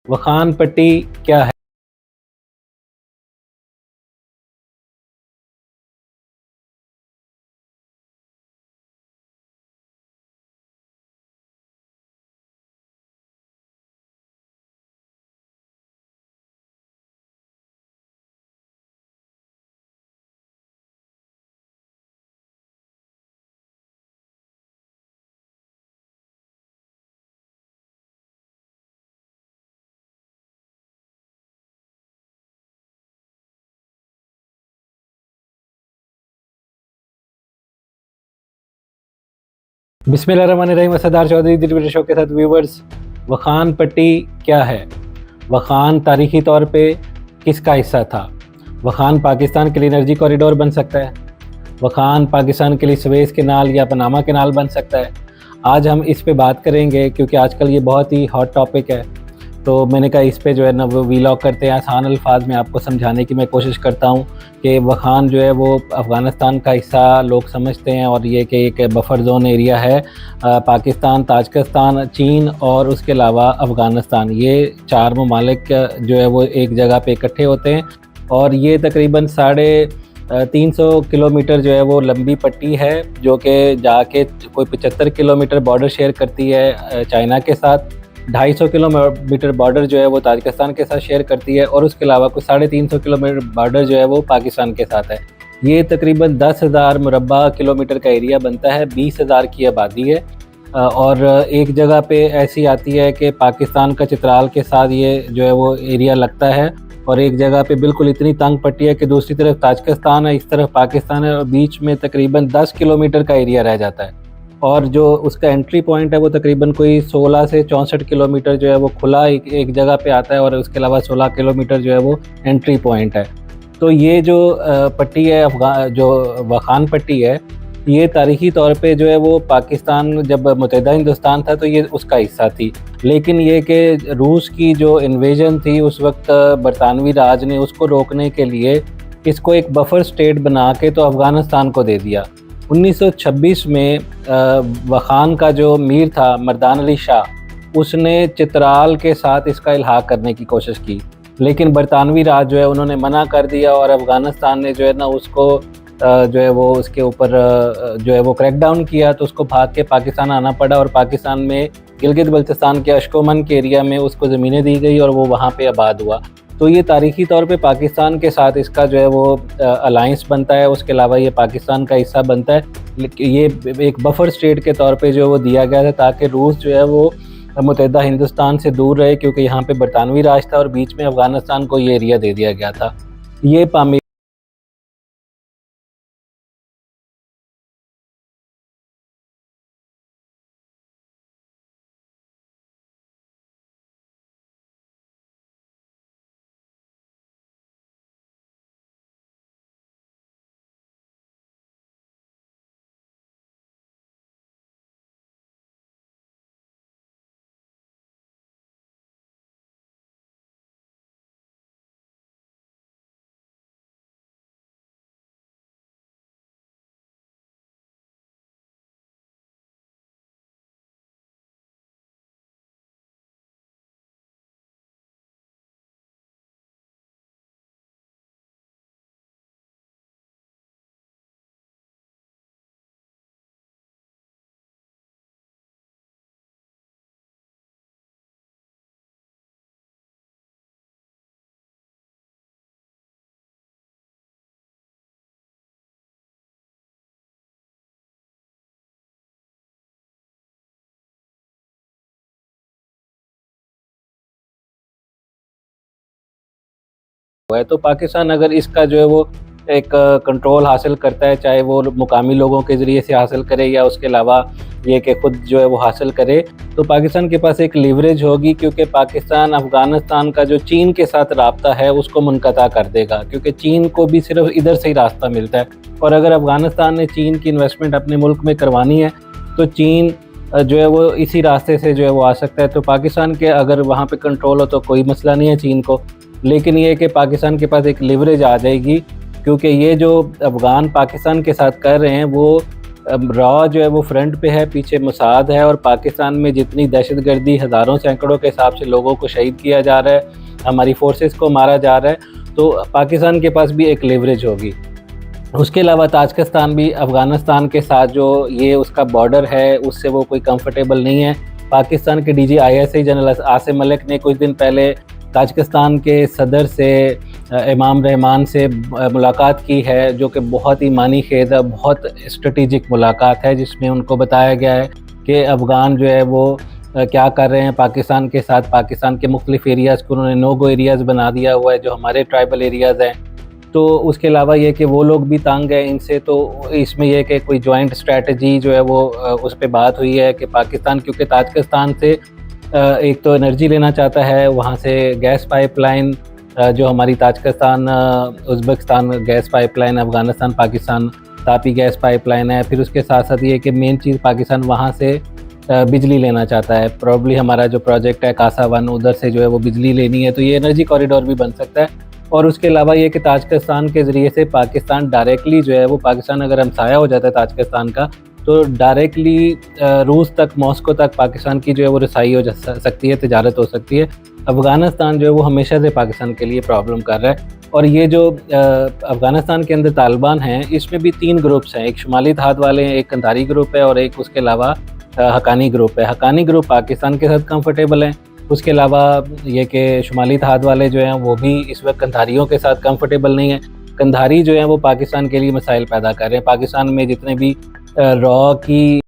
वखान पट्टी क्या है? बिस्मिल्लाहिर्रहमानिर्रहीम। असदार चौधरी दिलबर शो के साथ व्यूवर्स, वखान पट्टी क्या है? वखान तारीखी तौर पे किसका हिस्सा था? वखान पाकिस्तान के लिए एनर्जी कॉरिडोर बन सकता है। वखान पाकिस्तान के लिए सुएज़ कैनाल या पनामा कैनाल बन सकता है। आज हम इस पे बात करेंगे क्योंकि आजकल ये बहुत ही हॉट टॉपिक है। तो मैंने कहा इस पे जो है ना वो वीलॉग करते हैं, आसान अल्फाज में आपको समझाने की मैं कोशिश करता हूँ कि वखान जो है वो अफ़गानिस्तान का हिस्सा लोग समझते हैं और ये कि एक बफर जोन एरिया है। पाकिस्तान, ताजिकिस्तान, चीन और उसके अलावा अफ़गानिस्तान, ये 4 ममालिक जो है वो एक जगह पे इकट्ठे होते हैं और ये तकरीबन 350 किलोमीटर जो है वो लंबी पट्टी है, जो कि जाके कोई 75 किलोमीटर बॉर्डर शेयर करती है चाइना के साथ। 250 किलोमीटर बॉर्डर जो है वो ताजिकिस्तान के साथ शेयर करती है और उसके अलावा कुछ 350 किलोमीटर बॉर्डर जो है वो पाकिस्तान के साथ है। ये तकरीबन 10,000 मुरब्बा किलोमीटर का एरिया बनता है। 20,000 की आबादी है और एक जगह पे ऐसी आती है कि पाकिस्तान का चित्राल के साथ ये जो है वो एरिया लगता है और एक जगह पे बिल्कुल इतनी तंग पट्टी है कि दूसरी तरफ ताजिकिस्तान है, इस तरफ पाकिस्तान है और बीच में तकरीबन 10 किलोमीटर का एरिया रह जाता है। और जो उसका एंट्री पॉइंट है वो तकरीबन कोई 16 से 64 किलोमीटर जो है वो खुला एक जगह पे आता है और उसके अलावा 16 किलोमीटर जो है वो एंट्री पॉइंट है। तो ये जो पट्टी है, जो वखान पट्टी है, ये तारीखी तौर पे जो है वो पाकिस्तान जब मुत्तहिदा हिंदुस्तान था तो ये उसका हिस्सा थी। लेकिन ये कि रूस की जो इन्वेजन थी उस वक्त बरतानवी राज ने उसको रोकने के लिए इसको एक बफर स्टेट बना के तो अफ़गानिस्तान को दे दिया। 1926 में वखान का जो मीर था मर्दान अली शाह, उसने चित्राल के साथ इसका इल्हाक करने की कोशिश की, लेकिन बरतानवी राज जो है उन्होंने मना कर दिया और अफ़गानिस्तान ने जो है ना उसको जो है वो उसके ऊपर जो है वो क्रैकडाउन किया, तो उसको भाग के पाकिस्तान आना पड़ा और पाकिस्तान में गिलगित बल्तिस्तान के अशकोमन के एरिया में उसको ज़मीनें दी गई और वो वहाँ पे आबाद हुआ। तो ये तारीख़ी तौर पे पाकिस्तान के साथ इसका जो है वो अलाइंस बनता है। उसके अलावा ये पाकिस्तान का हिस्सा बनता है। ये एक बफर स्टेट के तौर पे जो वो दिया गया था ताकि रूस जो है वो मुत्तहिदा हिंदुस्तान से दूर रहे, क्योंकि यहाँ पे बरतानवी राज था और बीच में अफ़गानिस्तान को ये एरिया दे दिया गया था। ये पामी है। तो पाकिस्तान अगर इसका जो है वो एक कंट्रोल हासिल करता है, चाहे वो मुकामी लोगों के ज़रिए से हासिल करे या उसके अलावा ये कि ख़ुद जो है वो हासिल करे, तो पाकिस्तान के पास एक लीवरेज होगी, क्योंकि पाकिस्तान अफ़गानिस्तान का जो चीन के साथ राब्ता है उसको मुनक़ता कर देगा, क्योंकि चीन को भी सिर्फ इधर से ही रास्ता मिलता है। और अगर अफ़गानिस्तान ने चीन की इन्वेस्टमेंट अपने मुल्क में करवानी है तो चीन जो है वो इसी रास्ते से जो है वो आ सकता है। तो पाकिस्तान के अगर वहाँ पे कंट्रोल हो तो कोई मसला नहीं है चीन को, लेकिन ये है कि पाकिस्तान के पास एक लिवरेज आ जाएगी, क्योंकि ये जो अफ़गान पाकिस्तान के साथ कर रहे हैं वो रॉ जो है वो फ्रंट पे है, पीछे मोसाद है, और पाकिस्तान में जितनी दहशतगर्दी हज़ारों सैकड़ों के हिसाब से लोगों को शहीद किया जा रहा है, हमारी फोर्सेस को मारा जा रहा है, तो पाकिस्तान के पास भी एक लेवरेज होगी। उसके अलावा ताजिकिस्तान भी अफ़गानिस्तान के साथ जो ये उसका बॉर्डर है, उससे वो कोई कंफर्टेबल नहीं है। पाकिस्तान के DG ISI general Asim Malik ने कुछ दिन पहले ताजिकिस्तान के सदर से इमाम रहमान से मुलाकात की है, जो कि बहुत ही मानी खेज़ है, बहुत स्ट्रेटेजिक मुलाकात है, जिसमें उनको बताया गया है कि अफ़गान जो है वो क्या कर रहे हैं पाकिस्तान के साथ। पाकिस्तान के मुख्तलिफ एरियाज़ को उन्होंने नो गो एरियाज़ बना दिया हुआ है, जो हमारे ट्राइबल एरियाज़ हैं। तो उसके अलावा ये कि वो लोग भी तंग हैं इनसे, तो इसमें यह कि कोई जॉइंट स्ट्रैटेजी जो है वो उस पे बात हुई है कि पाकिस्तान, क्योंकि ताजिकिस्तान से एक तो एनर्जी लेना चाहता है, वहाँ से गैस पाइपलाइन जो हमारी Tajikistan Uzbekistan gas pipeline, Afghanistan Pakistan Tapi gas pipeline है। फिर उसके साथ साथ ये कि मेन चीज़ पाकिस्तान वहाँ से बिजली लेना चाहता है। प्रॉब्ली हमारा जो प्रोजेक्ट है कासा वन, उधर से जो है वो बिजली लेनी है, तो ये एनर्जी कॉरिडोर भी बन सकता है। और उसके अलावा ये कि ताजिकिस्तान के ज़रिए से पाकिस्तान डायरेक्टली जो है वो, पाकिस्तान अगर हमसाया हो जाता है ताजिकिस्तान का, तो डायरेक्टली रूस तक, मॉस्को तक पाकिस्तान की जो है वो रसाई हो जा सकती है, तिजारत हो सकती है। अफ़गानिस्तान जो है वो हमेशा से पाकिस्तान के लिए प्रॉब्लम कर रहा है। और ये जो अफ़गानिस्तान के अंदर तालिबान हैं, इसमें भी 3 ग्रुप्स हैं, एक शुमाली धाद वाले हैं, एक कंधारी ग्रुप है, और एक उसके अलावा हक्कानी ग्रुप है। हक्कानी ग्रुप पाकिस्तान के साथ कंफर्टेबल हैं। उसके अलावा ये कि शुमाली धाद वाले जो हैं वो भी इस वक्त कंधारियों के साथ कंफर्टेबल नहीं है। कंधारी जो हैं वो पाकिस्तान के लिए मसाइल पैदा कर रहे हैं। पाकिस्तान में जितने भी रॉ की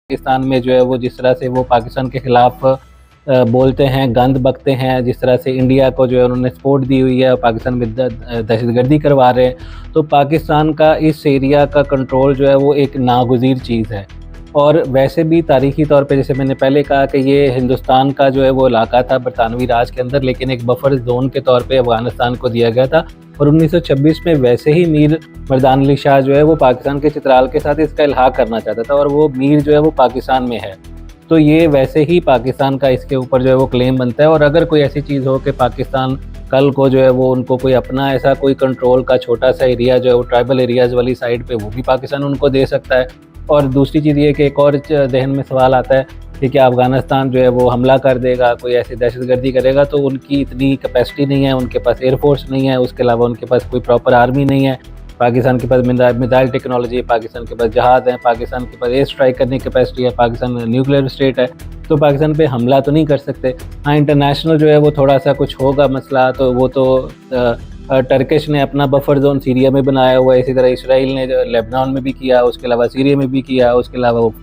पाकिस्तान में जो है वो जिस तरह से वो पाकिस्तान के खिलाफ बोलते हैं, गंद बकते हैं, जिस तरह से इंडिया को जो है उन्होंने सपोर्ट दी हुई है और पाकिस्तान में दहशतगर्दी करवा रहे हैं, तो पाकिस्तान का इस एरिया का कंट्रोल जो है वो एक नागुज़ीर चीज़ है। और वैसे भी तारीखी तौर पे, जैसे मैंने पहले कहा कि ये हिंदुस्तान का जो है वो इलाका था बरतानवी राज के अंदर, लेकिन एक बफर ज़ोन के तौर पे अफ़गानिस्तान को दिया गया था। और 1926 में वैसे ही मीर मर्दान अली शाह जो है वो पाकिस्तान के चित्राल के साथ इसका इल्हाक करना चाहता था, और वो मीर जो है वो पाकिस्तान में है। तो ये वैसे ही पाकिस्तान का इसके ऊपर जो है वो क्लेम बनता है। और अगर कोई ऐसी चीज़ हो कि पाकिस्तान कल को जो है वो उनको कोई अपना ऐसा कोई कंट्रोल का छोटा सा एरिया जो है वो ट्राइबल एरियाज़ वाली साइड पे, वो भी पाकिस्तान उनको दे सकता है। और दूसरी चीज़ ये कि एक और जहन में सवाल आता है कि क्या अफ़गानिस्तान जो है वो हमला कर देगा, कोई ऐसी दहशतगर्दी करेगा, तो उनकी इतनी कैपेसिटी नहीं है, उनके पास एयरफोर्स नहीं है, उसके अलावा उनके पास कोई प्रॉपर आर्मी नहीं है। पाकिस्तान के पास मिसाइल टेक्नोलॉजी है, पाकिस्तान के पास जहाज़ हैं, पाकिस्तान के पास एयर स्ट्राइक करने की कैपेसिटी है, पाकिस्तान न्यूक्लियर स्टेट है, तो पाकिस्तान पे हमला तो नहीं कर सकते। हाँ, इंटरनेशनल जो है वो थोड़ा सा कुछ होगा मसला, तो वो तो टर्किश ने अपना बफर जोन सीरिया में बनाया हुआ है, इसी तरह इसराइल ने लेबनान में भी किया, उसके अलावा सीरिया में भी किया, उसके अलावा वो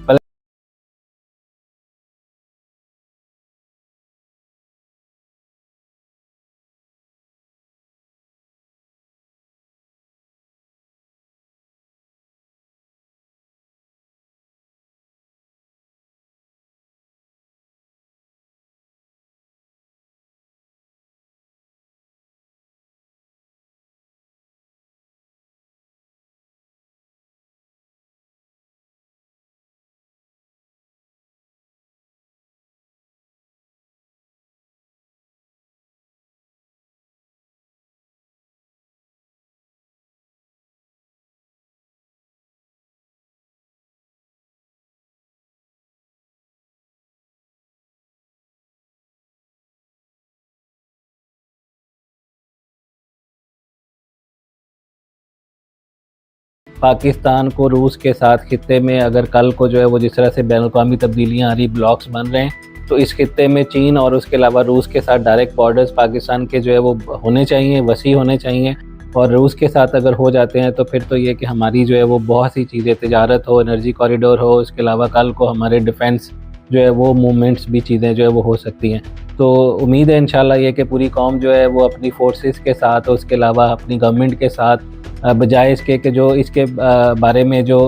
पाकिस्तान को रूस के साथ खित्ते में अगर कल को जो है वो जिस तरह से बैनुल-अक़वामी तब्दीलियाँ आ रही, ब्लॉक्स बन रहे हैं, तो इस खित्ते में चीन और उसके अलावा रूस के साथ डायरेक्ट बॉर्डर्स पाकिस्तान के जो है वो होने चाहिए, वसी होने चाहिए। और रूस के साथ अगर हो जाते हैं तो फिर तो ये कि हमारी जो है वो बहुत सी चीज़ें, तिजारत हो, एनर्जी कॉरिडोर हो, इसके अलावा कल को हमारे डिफेंस जो है वो मूवमेंट्स भी चीज़ें जो है वो हो सकती हैं। तो उम्मीद है इंशाल्लाह ये कि पूरी कौम जो है वो अपनी फोर्सेस के साथ, उसके अलावा अपनी गवर्नमेंट के साथ, बजाय इसके कि जो इसके बारे में जो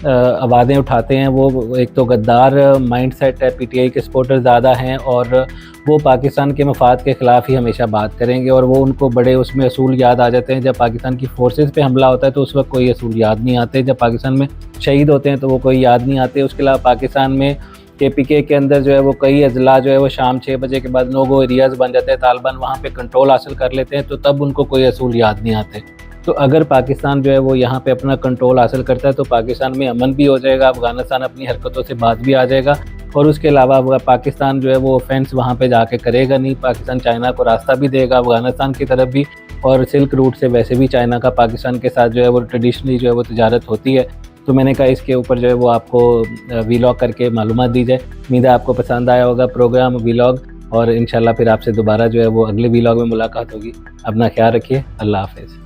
आवाज़ें उठाते हैं वो एक तो गद्दार माइंडसेट है, पीटीआई के सपोर्टर ज़्यादा हैं और वो पाकिस्तान के मफाद के ख़िलाफ़ ही हमेशा बात करेंगे और वो उनको बड़े उसमें असूल याद आ जाते हैं। जब पाकिस्तान की फोर्सेस पे हमला होता है तो उस वक्त कोई असूल याद नहीं आते, जब पाकिस्तान में शहीद होते हैं तो वो कोई याद नहीं आते। उसके अलावा पाकिस्तान में केपीके के अंदर जो है वो कई अजला जो है वो शाम 6 बजे के बाद नो गो एरियाज़ बन जाते हैं, तालिबान वहाँ पे कंट्रोल हासिल कर लेते हैं, तो तब उनको कोई असूल याद नहीं आते। तो अगर पाकिस्तान जो है वो यहाँ पे अपना कंट्रोल हासिल करता है तो पाकिस्तान में अमन भी हो जाएगा, अफ़गानिस्तान अपनी हरकतों से बाज भी आ जाएगा और उसके अलावा पाकिस्तान जो है वो ऑफेंस वहाँ पे जाके करेगा नहीं। पाकिस्तान चाइना को रास्ता भी देगा अफ़गानिस्तान की तरफ भी, और सिल्क रूट से वैसे भी चाइना का पाकिस्तान के साथ जो है वो ट्रेडिशनली जो है वो तिजारत होती है। तो मैंने कहा इसके ऊपर जो है वो आपको वीलॉग करके मालूमात दी जाए। उम्मीद है आपको पसंद आया होगा प्रोग्राम वीलॉग, और इंशाल्लाह फिर आपसे दोबारा जो है वो अगले वीलॉग में मुलाकात होगी। अपना ख्याल रखिए। अल्लाह हाफ़िज़।